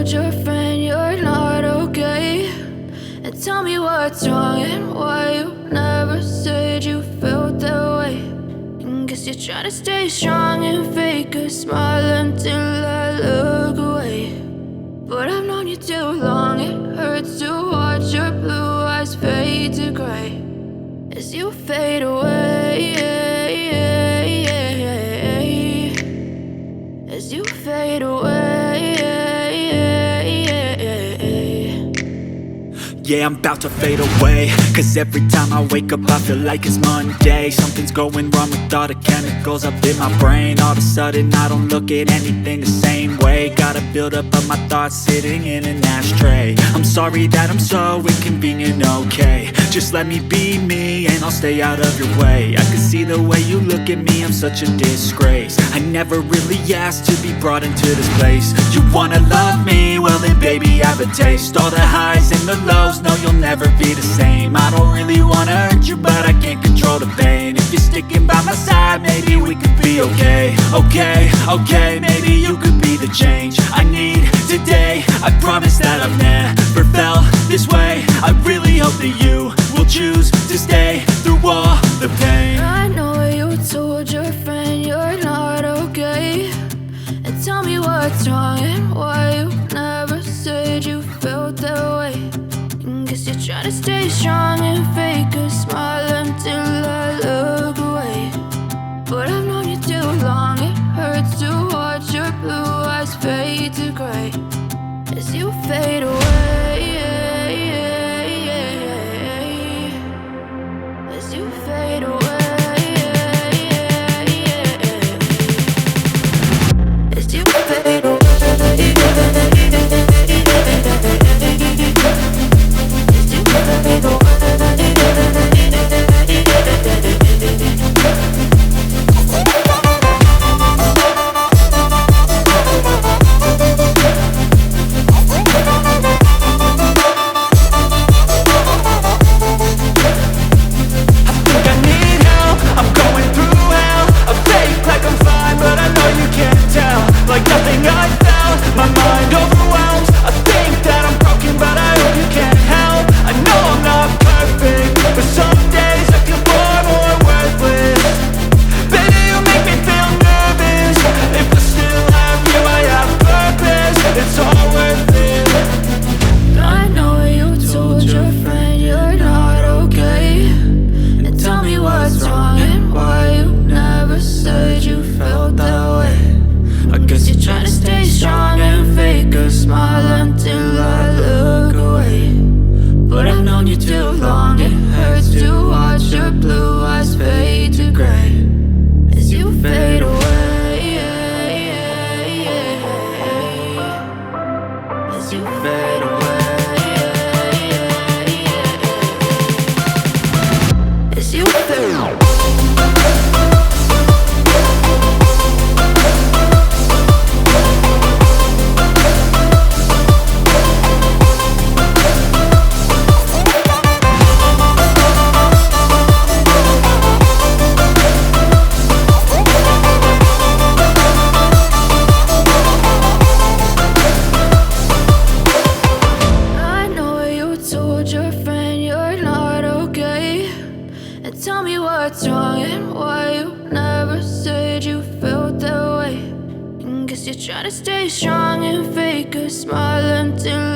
told your friend you're not okay? And tell me what's wrong and why you never said you felt that way. And guess you're trying to stay strong and fake a smile until I look away. But I've known you too long, it hurts to watch your blue eyes fade to gray as you fade away, as you fade away. Yeah, I'm about to fade away, cause every time I wake up I feel like it's Monday. Something's going wrong with all the chemicals up in my brain. All of a sudden I don't look at anything the same way. Got a buildup of my thoughts sitting in an ashtray. I'm sorry that I'm so inconvenient, okay? Just let me be me and I'll stay out of your way. I can see the way you look at me, I'm such a disgrace. I never really asked to be brought into this place. You wanna love me? Well then baby have a taste. All the highs and the lows, no, you'll never be the same. I don't really wanna hurt you, but I can't control the pain. If you're sticking by my side, maybe we could be okay. Okay, maybe you could be the change I need today. I promise that I've never felt this way. I really hope that you will choose to stay through all the pain. I know you told your friend you're not okay. And tell me what's wrong and why you never said you felt that way. Guess you're trying to stay strong and fake a smile until I look away. But I've known you too long, it hurts to watch your blue eyes fade to gray as you fade away, as you fade away, as you fade away. Tell me what's wrong and why you never said you felt that way. And guess you're trying to stay strong and fake a smile until